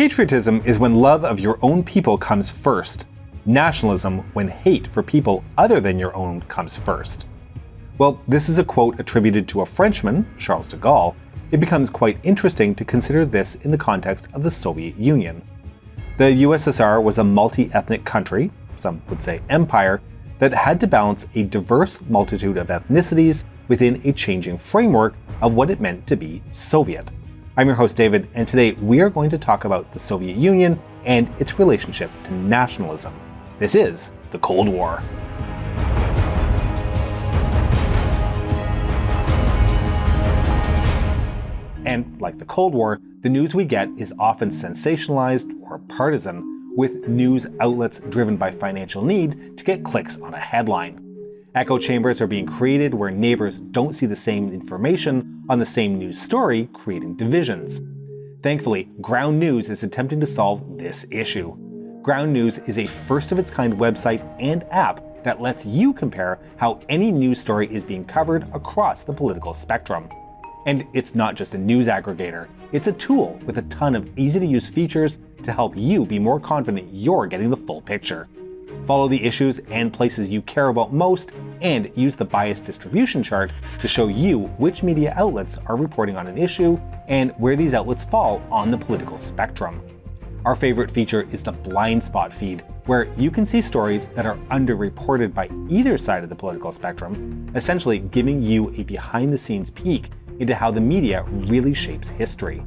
Patriotism is when love of your own people comes first. Nationalism when hate for people other than your own comes first. Well, this is a quote attributed to a Frenchman, Charles de Gaulle. It becomes quite interesting to consider this in the context of the Soviet Union. The USSR was a multi-ethnic country, some would say empire, that had to balance a diverse multitude of ethnicities within a changing framework of what it meant to be Soviet. I'm your host David, and today we are going to talk about the Soviet Union and its relationship to nationalism. This is the Cold War. And like the Cold War, the news we get is often sensationalized or partisan, with news outlets driven by financial need to get clicks on a headline. Echo chambers are being created where neighbors don't see the same information on the same news story, creating divisions. Thankfully, Ground News is attempting to solve this issue. Ground News is a first-of-its-kind website and app that lets you compare how any news story is being covered across the political spectrum. And it's not just a news aggregator, it's a tool with a ton of easy-to-use features to help you be more confident you're getting the full picture. Follow the issues and places you care about most, and use the bias distribution chart to show you which media outlets are reporting on an issue and where these outlets fall on the political spectrum. Our favorite feature is the blind spot feed, where you can see stories that are underreported by either side of the political spectrum, essentially giving you a behind-the-scenes peek into how the media really shapes history.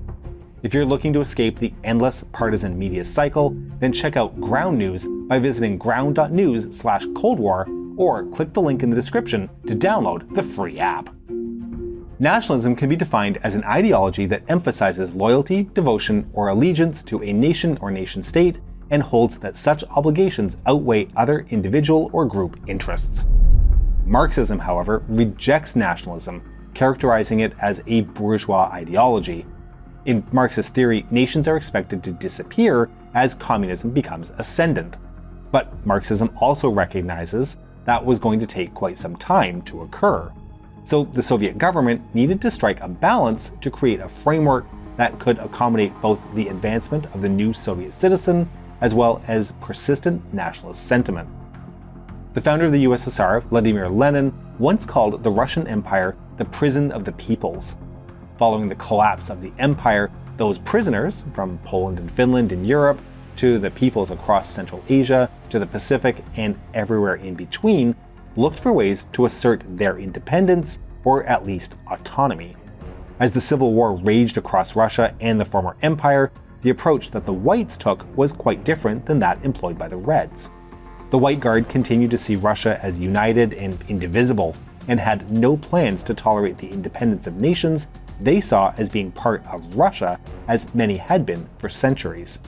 If you're looking to escape the endless partisan media cycle, then check out Ground News by visiting ground.news/Cold War, or click the link in the description to download the free app. Nationalism can be defined as an ideology that emphasizes loyalty, devotion, or allegiance to a nation or nation-state, and holds that such obligations outweigh other individual or group interests. Marxism, however, rejects nationalism, characterizing it as a bourgeois ideology. In Marxist theory, nations are expected to disappear as communism becomes ascendant. But Marxism also recognizes that was going to take quite some time to occur. So the Soviet government needed to strike a balance to create a framework that could accommodate both the advancement of the new Soviet citizen as well as persistent nationalist sentiment. The founder of the USSR, Vladimir Lenin, once called the Russian Empire the prison of the peoples. Following the collapse of the empire, those prisoners, from Poland and Finland in Europe, to the peoples across Central Asia, to the Pacific, and everywhere in between, looked for ways to assert their independence, or at least autonomy. As the Civil War raged across Russia and the former empire, the approach that the Whites took was quite different than that employed by the Reds. The White Guard continued to see Russia as united and indivisible, and had no plans to tolerate the independence of nations they saw as being part of Russia, as many had been for centuries.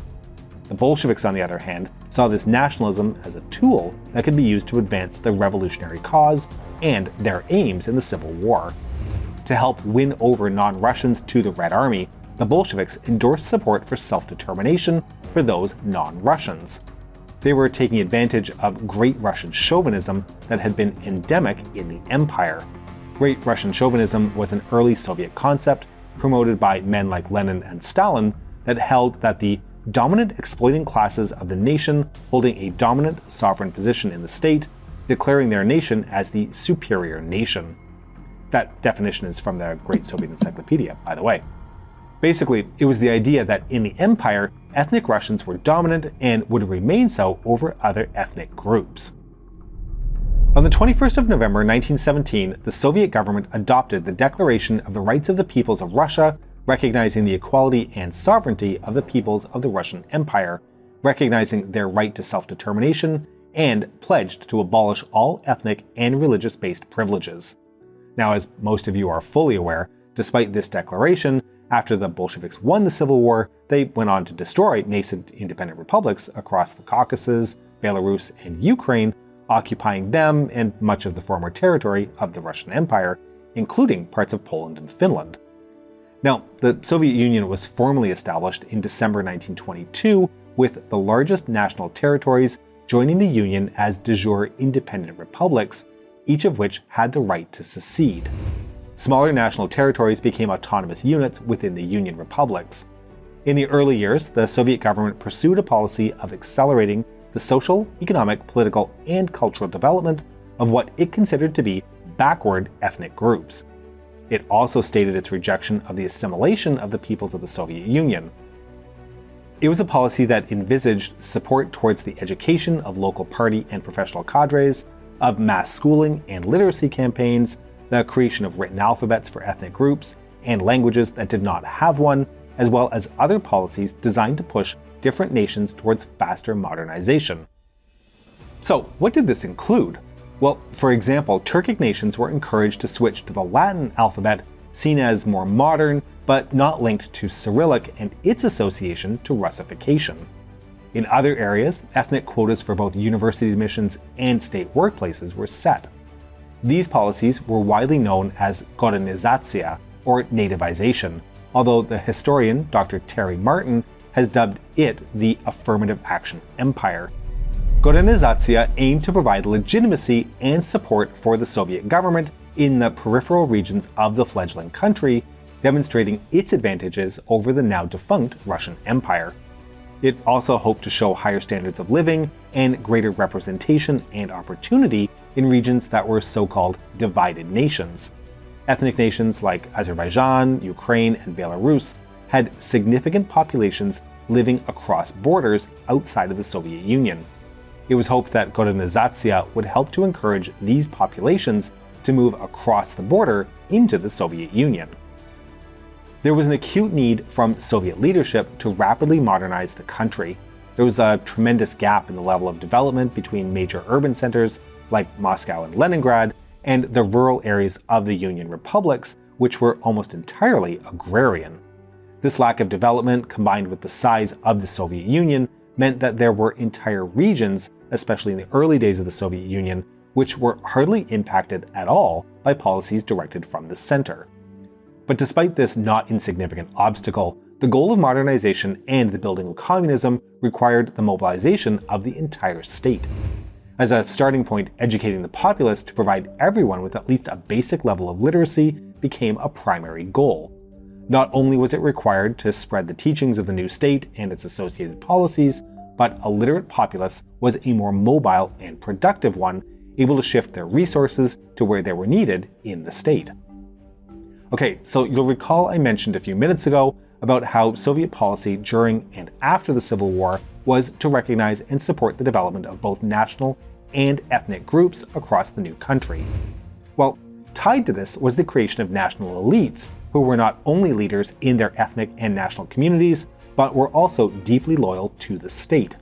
The Bolsheviks, on the other hand, saw this nationalism as a tool that could be used to advance the revolutionary cause and their aims in the Civil War. To help win over non-Russians to the Red Army, the Bolsheviks endorsed support for self-determination for those non-Russians. They were taking advantage of Great Russian chauvinism that had been endemic in the empire. Great Russian chauvinism was an early Soviet concept promoted by men like Lenin and Stalin that held that the dominant exploiting classes of the nation holding a dominant sovereign position in the state, declaring their nation as the superior nation. That definition is from the Great Soviet Encyclopedia, by the way. Basically, it was the idea that in the empire, ethnic Russians were dominant and would remain so over other ethnic groups. On the 21st of November 1917, the Soviet government adopted the Declaration of the Rights of the Peoples of Russia, recognizing the equality and sovereignty of the peoples of the Russian Empire, recognizing their right to self-determination, and pledged to abolish all ethnic and religious-based privileges. Now, as most of you are fully aware, despite this declaration, after the Bolsheviks won the Civil War, they went on to destroy nascent independent republics across the Caucasus, Belarus, and Ukraine, occupying them and much of the former territory of the Russian Empire, including parts of Poland and Finland. Now, the Soviet Union was formally established in December 1922, with the largest national territories joining the Union as de jure independent republics, each of which had the right to secede. Smaller national territories became autonomous units within the Union republics. In the early years, the Soviet government pursued a policy of accelerating the social, economic, political, and cultural development of what it considered to be backward ethnic groups. It also stated its rejection of the assimilation of the peoples of the Soviet Union. It was a policy that envisaged support towards the education of local party and professional cadres, of mass schooling and literacy campaigns, the creation of written alphabets for ethnic groups and languages that did not have one, as well as other policies designed to push different nations towards faster modernization. So, what did this include? Well, for example, Turkic nations were encouraged to switch to the Latin alphabet, seen as more modern, but not linked to Cyrillic and its association to Russification. In other areas, ethnic quotas for both university admissions and state workplaces were set. These policies were widely known as Modernizacija, or nativization, although the historian Dr. Terry Martin has dubbed it the Affirmative Action Empire. Modernizacija aimed to provide legitimacy and support for the Soviet government in the peripheral regions of the fledgling country, demonstrating its advantages over the now defunct Russian Empire. It also hoped to show higher standards of living and greater representation and opportunity in regions that were so-called divided nations. Ethnic nations like Azerbaijan, Ukraine, and Belarus had significant populations living across borders outside of the Soviet Union. It was hoped that Modernizacija would help to encourage these populations to move across the border into the Soviet Union. There was an acute need from Soviet leadership to rapidly modernize the country. There was a tremendous gap in the level of development between major urban centers like Moscow and Leningrad and the rural areas of the Union republics, which were almost entirely agrarian. This lack of development, combined with the size of the Soviet Union, meant that there were entire regions, especially in the early days of the Soviet Union, which were hardly impacted at all by policies directed from the center. But despite this not insignificant obstacle, the goal of modernization and the building of communism required the mobilization of the entire state. As a starting point, educating the populace to provide everyone with at least a basic level of literacy became a primary goal. Not only was it required to spread the teachings of the new state and its associated policies, but a literate populace was a more mobile and productive one, able to shift their resources to where they were needed in the state. Okay, so you'll recall I mentioned a few minutes ago about how Soviet policy during and after the Civil War was to recognize and support the development of both national and ethnic groups across the new country. Well, tied to this was the creation of national elites, who were not only leaders in their ethnic and national communities, but were also deeply loyal to the state.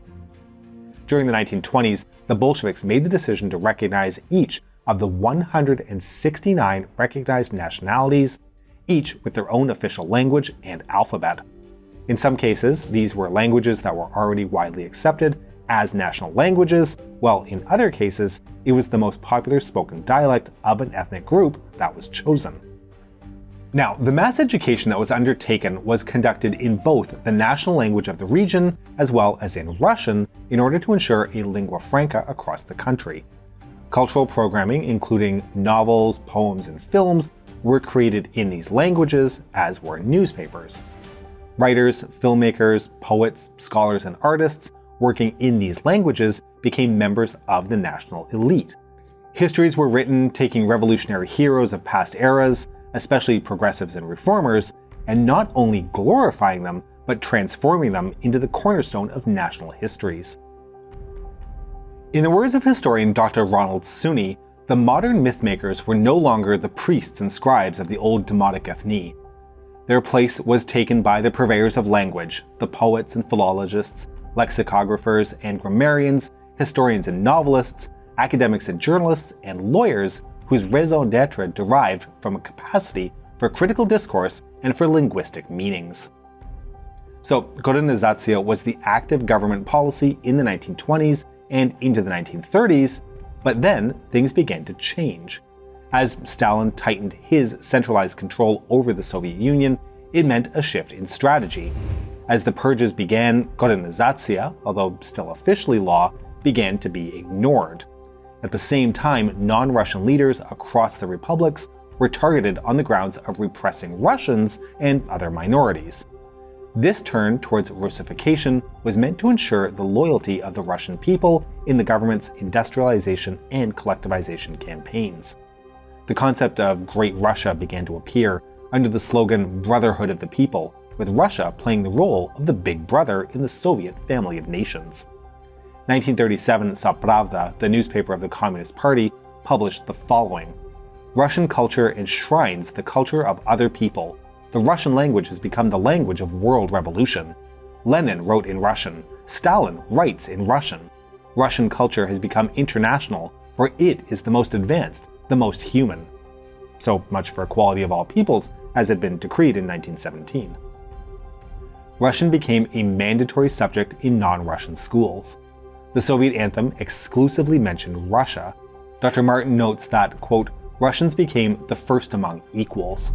During the 1920s, the Bolsheviks made the decision to recognize each of the 169 recognized nationalities, each with their own official language and alphabet. In some cases, these were languages that were already widely accepted as national languages, while in other cases, it was the most popular spoken dialect of an ethnic group that was chosen. Now, the mass education that was undertaken was conducted in both the national language of the region as well as in Russian in order to ensure a lingua franca across the country. Cultural programming, including novels, poems, and films, were created in these languages, as were newspapers. Writers, filmmakers, poets, scholars, and artists working in these languages became members of the national elite. Histories were written taking revolutionary heroes of past eras, especially progressives and reformers, and not only glorifying them, but transforming them into the cornerstone of national histories. In the words of historian Dr. Ronald Suney, the modern mythmakers were no longer the priests and scribes of the old Demotic ethne. Their place was taken by the purveyors of language, the poets and philologists, lexicographers and grammarians, historians and novelists, academics and journalists, and lawyers whose raison d'etre derived from a capacity for critical discourse and for linguistic meanings. So, Modernizacija was the active government policy in the 1920s and into the 1930s, but then things began to change. As Stalin tightened his centralized control over the Soviet Union, it meant a shift in strategy. As the purges began, Modernizacija, although still officially law, began to be ignored. At the same time, non-Russian leaders across the republics were targeted on the grounds of repressing Russians and other minorities. This turn towards Russification was meant to ensure the loyalty of the Russian people in the government's industrialization and collectivization campaigns. The concept of Great Russia began to appear under the slogan Brotherhood of the People, with Russia playing the role of the big brother in the Soviet family of nations. 1937 saw Pravda, the newspaper of the Communist Party, published the following: Russian culture enshrines the culture of other people. The Russian language has become the language of world revolution. Lenin wrote in Russian. Stalin writes in Russian. Russian culture has become international, for it is the most advanced, the most human. So much for equality of all peoples, as had been decreed in 1917. Russian became a mandatory subject in non-Russian schools. The Soviet anthem exclusively mentioned Russia. Dr. Martin notes that, quote, Russians became the first among equals.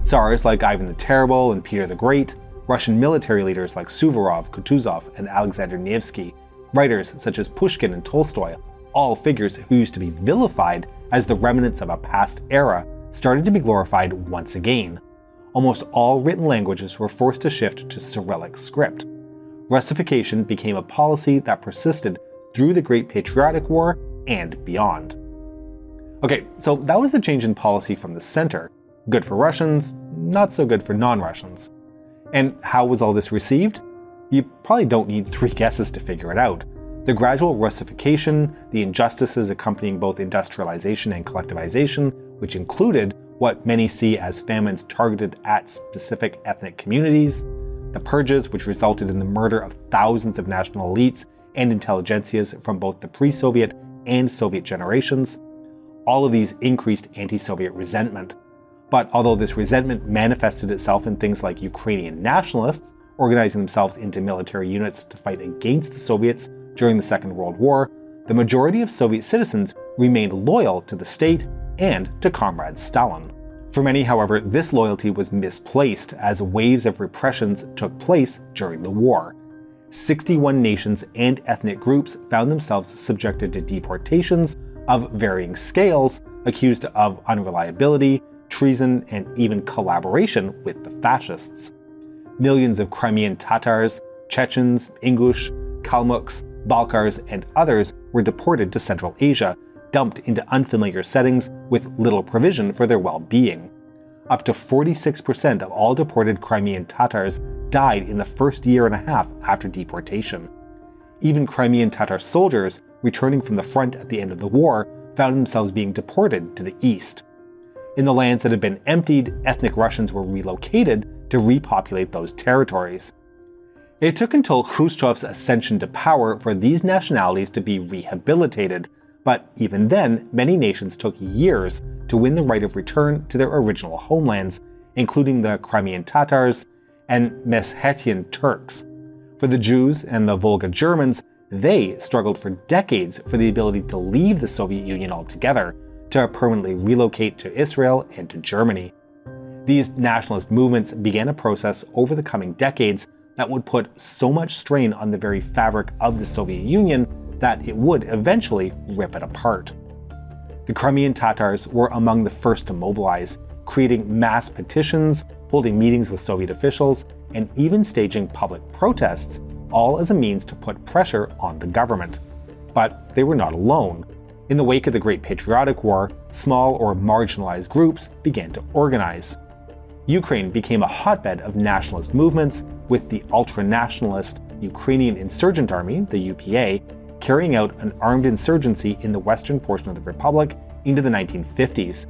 Tsars like Ivan the Terrible and Peter the Great, Russian military leaders like Suvorov, Kutuzov, and Alexander Nevsky, writers such as Pushkin and Tolstoy, all figures who used to be vilified as the remnants of a past era, started to be glorified once again. Almost all written languages were forced to shift to Cyrillic script. Russification became a policy that persisted through the Great Patriotic War and beyond. Okay, so that was the change in policy from the center. Good for Russians, not so good for non-Russians. And how was all this received? You probably don't need 3 guesses to figure it out. The gradual Russification, the injustices accompanying both industrialization and collectivization, which included what many see as famines targeted at specific ethnic communities, the purges, which resulted in the murder of thousands of national elites and intelligentsias from both the pre-Soviet and Soviet generations. All of these increased anti-Soviet resentment. But although this resentment manifested itself in things like Ukrainian nationalists organizing themselves into military units to fight against the Soviets during the Second World War, the majority of Soviet citizens remained loyal to the state and to Comrade Stalin. For many, however, this loyalty was misplaced as waves of repressions took place during the war. 61 nations and ethnic groups found themselves subjected to deportations of varying scales, accused of unreliability, treason, and even collaboration with the fascists. Millions of Crimean Tatars, Chechens, Ingush, Kalmuks, Balkars, and others were deported to Central Asia, dumped into unfamiliar settings with little provision for their well-being. Up to 46% of all deported Crimean Tatars died in the first year and a half after deportation. Even Crimean Tatar soldiers, returning from the front at the end of the war, found themselves being deported to the east. In the lands that had been emptied, ethnic Russians were relocated to repopulate those territories. It took until Khrushchev's ascension to power for these nationalities to be rehabilitated, but even then, many nations took years to win the right of return to their original homelands, including the Crimean Tatars and Meshetian Turks. For the Jews and the Volga Germans, they struggled for decades for the ability to leave the Soviet Union altogether, to permanently relocate to Israel and to Germany. These nationalist movements began a process over the coming decades that would put so much strain on the very fabric of the Soviet Union that it would eventually rip it apart. The Crimean Tatars were among the first to mobilize, creating mass petitions, holding meetings with Soviet officials, and even staging public protests, all as a means to put pressure on the government. But they were not alone. In the wake of the Great Patriotic War, small or marginalized groups began to organize. Ukraine became a hotbed of nationalist movements, with the ultra-nationalist Ukrainian Insurgent Army, the UPA, carrying out an armed insurgency in the western portion of the republic into the 1950s.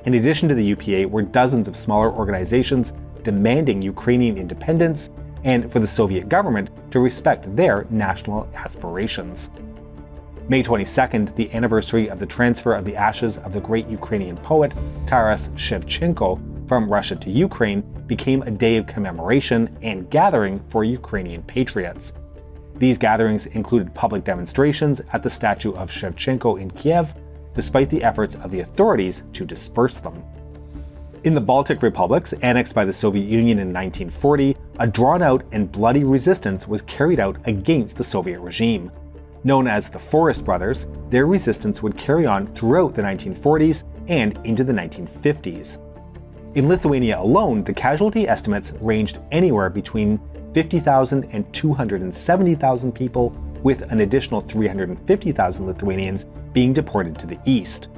In addition to the UPA were dozens of smaller organizations demanding Ukrainian independence and for the Soviet government to respect their national aspirations. May 22nd, the anniversary of the transfer of the ashes of the great Ukrainian poet Taras Shevchenko from Russia to Ukraine, became a day of commemoration and gathering for Ukrainian patriots. These gatherings included public demonstrations at the statue of Shevchenko in Kiev, despite the efforts of the authorities to disperse them. In the Baltic republics annexed by the Soviet Union in 1940, a drawn-out and bloody resistance was carried out against the Soviet regime. Known as the Forest Brothers, their resistance would carry on throughout the 1940s and into the 1950s. In Lithuania alone, the casualty estimates ranged anywhere between 50,000 and 270,000 people, with an additional 350,000 Lithuanians being deported to the east.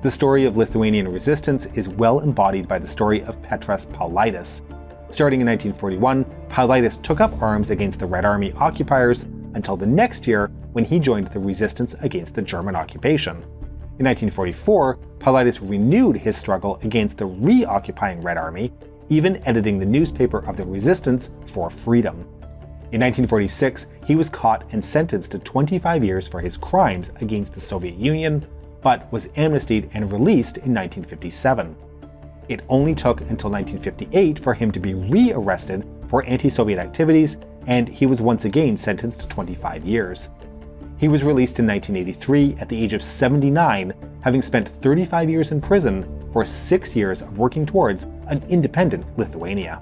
The story of Lithuanian resistance is well embodied by the story of Petras Paulaitis. Starting in 1941, Paulaitis took up arms against the Red Army occupiers until the next year when he joined the resistance against the German occupation. In 1944, Paulaitis renewed his struggle against the re-occupying Red Army, even editing the newspaper of the resistance for freedom. In 1946, he was caught and sentenced to 25 years for his crimes against the Soviet Union, but was amnestied and released in 1957. It only took until 1958 for him to be re-arrested for anti-Soviet activities, and he was once again sentenced to 25 years. He was released in 1983 at the age of 79, having spent 35 years in prison for 6 years of working towards an independent Lithuania.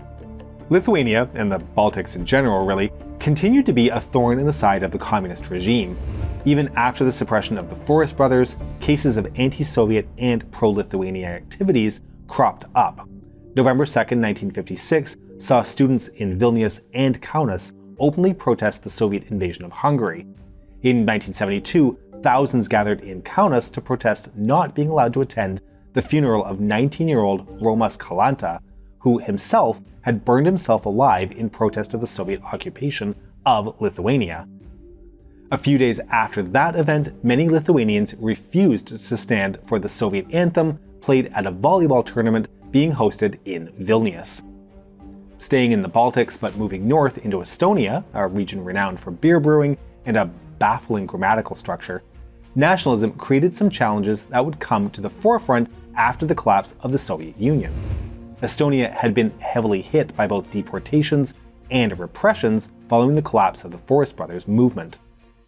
Lithuania, and the Baltics in general really, continued to be a thorn in the side of the communist regime. Even after the suppression of the Forest Brothers, cases of anti-Soviet and pro-Lithuania activities cropped up. November 2, 1956 saw students in Vilnius and Kaunas openly protest the Soviet invasion of Hungary. In 1972, thousands gathered in Kaunas to protest not being allowed to attend the funeral of 19-year-old Romas Kalanta, who himself had burned himself alive in protest of the Soviet occupation of Lithuania. A few days after that event, many Lithuanians refused to stand for the Soviet anthem played at a volleyball tournament being hosted in Vilnius. Staying in the Baltics but moving north into Estonia, a region renowned for beer brewing and a baffling grammatical structure, nationalism created some challenges that would come to the forefront after the collapse of the Soviet Union. Estonia had been heavily hit by both deportations and repressions following the collapse of the Forest Brothers movement.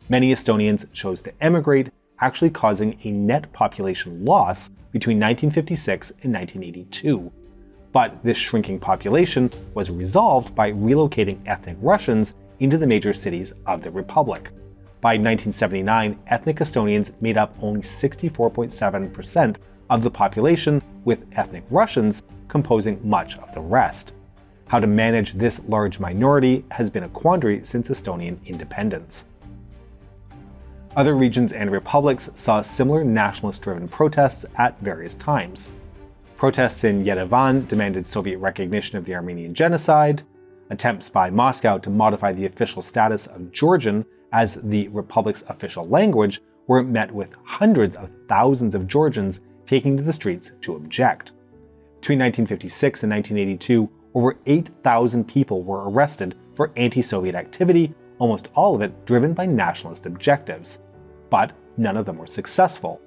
Many Estonians chose to emigrate, actually causing a net population loss between 1956 and 1982. But this shrinking population was resolved by relocating ethnic Russians into the major cities of the Republic. By 1979, ethnic Estonians made up only 64.7% of the population, with ethnic Russians composing much of the rest. How to manage this large minority has been a quandary since Estonian independence. Other regions and republics saw similar nationalist-driven protests at various times. Protests in Yerevan demanded Soviet recognition of the Armenian genocide. Attempts by Moscow to modify the official status of Georgian as the republic's official language were met with hundreds of thousands of Georgians taking to the streets to object. Between 1956 and 1982, over 8,000 people were arrested for anti-Soviet activity, almost all of it driven by nationalist objectives. But none of them were successful.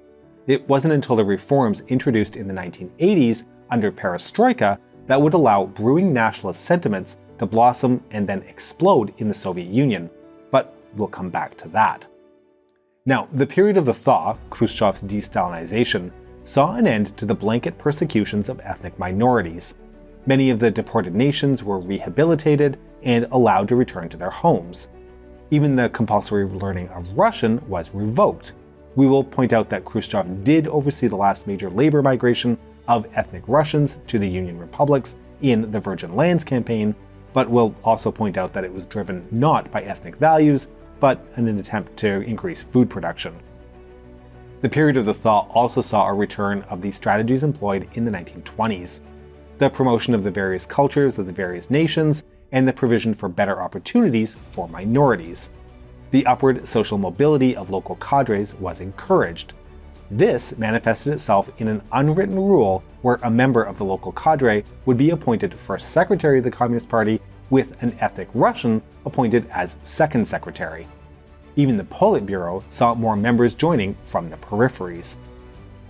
It wasn't until the reforms introduced in the 1980s under Perestroika that would allow brewing nationalist sentiments to blossom and then explode in the Soviet Union. But we'll come back to that. Now, the period of the thaw, Khrushchev's Destalinization, saw an end to the blanket persecutions of ethnic minorities. Many of the deported nations were rehabilitated and allowed to return to their homes. Even the compulsory learning of Russian was revoked. We will point out that Khrushchev did oversee the last major labor migration of ethnic Russians to the Union republics in the Virgin Lands campaign, but we'll also point out that it was driven not by ethnic values, but in an attempt to increase food production. The period of the thaw also saw a return of the strategies employed in the 1920s. The promotion of the various cultures of the various nations, and the provision for better opportunities for minorities. The upward social mobility of local cadres was encouraged. This manifested itself in an unwritten rule where a member of the local cadre would be appointed first secretary of the Communist Party, with an ethnic Russian appointed as second secretary. Even the Politburo saw more members joining from the peripheries.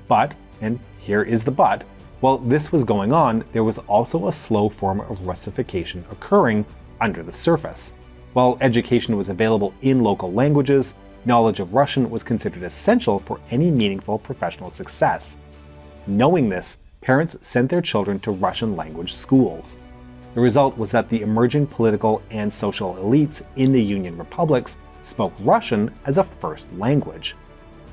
But, and here is the but, while this was going on, there was also a slow form of Russification occurring under the surface. While education was available in local languages, knowledge of Russian was considered essential for any meaningful professional success. Knowing this, parents sent their children to Russian language schools. The result was that the emerging political and social elites in the Union republics spoke Russian as a first language.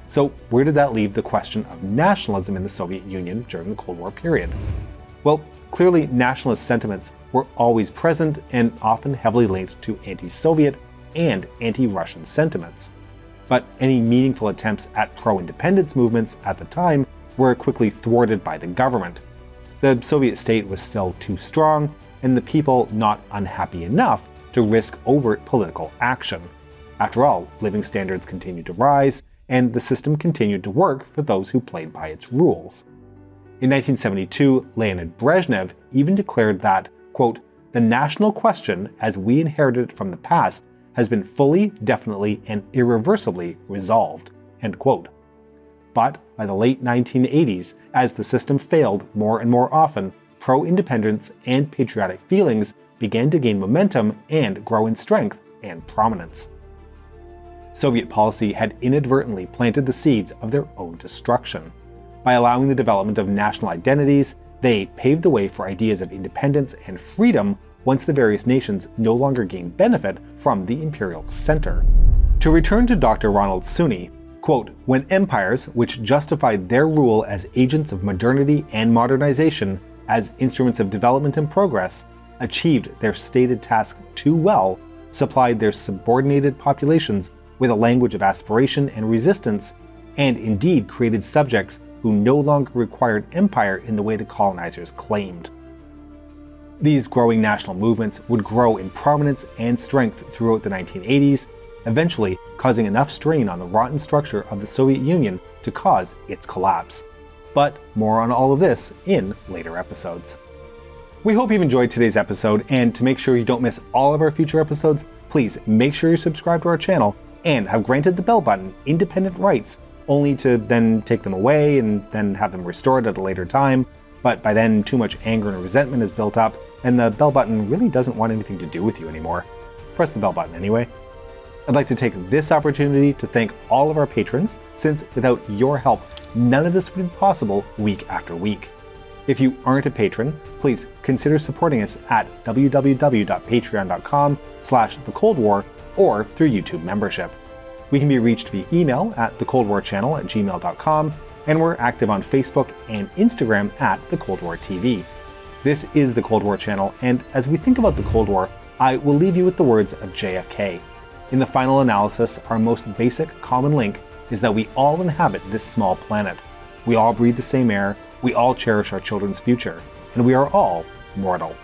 So where did that leave the question of nationalism in the Soviet Union during the Cold War period? Well, clearly nationalist sentiments were always present and often heavily linked to anti-Soviet and anti-Russian sentiments. But any meaningful attempts at pro-independence movements at the time were quickly thwarted by the government. The Soviet state was still too strong, and the people not unhappy enough to risk overt political action. After all, living standards continued to rise, and the system continued to work for those who played by its rules. In 1972, Leonid Brezhnev even declared that, quote, "The national question, as we inherited it from the past, has been fully, definitely, and irreversibly resolved," end quote. But by the late 1980s, as the system failed more and more often, pro-independence and patriotic feelings began to gain momentum and grow in strength and prominence. Soviet policy had inadvertently planted the seeds of their own destruction. By allowing the development of national identities, they paved the way for ideas of independence and freedom once the various nations no longer gained benefit from the imperial center. To return to Dr. Ronald Suney, quote, "When empires, which justified their rule as agents of modernity and modernization, as instruments of development and progress, achieved their stated task too well, supplied their subordinated populations with a language of aspiration and resistance, and indeed created subjects who no longer required empire in the way the colonizers claimed." These growing national movements would grow in prominence and strength throughout the 1980s, eventually causing enough strain on the rotten structure of the Soviet Union to cause its collapse. But more on all of this in later episodes. We hope you've enjoyed today's episode, and to make sure you don't miss all of our future episodes, please make sure you're subscribed to our channel and have granted the bell button independent rights, only to then take them away and then have them restored at a later time. But by then, too much anger and resentment is built up, and the bell button really doesn't want anything to do with you anymore. Press the bell button anyway. I'd like to take this opportunity to thank all of our patrons, since without your help, none of this would be possible week after week. If you aren't a patron, please consider supporting us at www.patreon.com/thecoldwar or through YouTube membership. We can be reached via email at thecoldwarchannel@gmail.com, and we're active on Facebook and Instagram at The Cold War TV. This is The Cold War Channel, and as we think about the Cold War, I will leave you with the words of JFK. In the final analysis, our most basic common link is that we all inhabit this small planet. We all breathe the same air, we all cherish our children's future, and we are all mortal.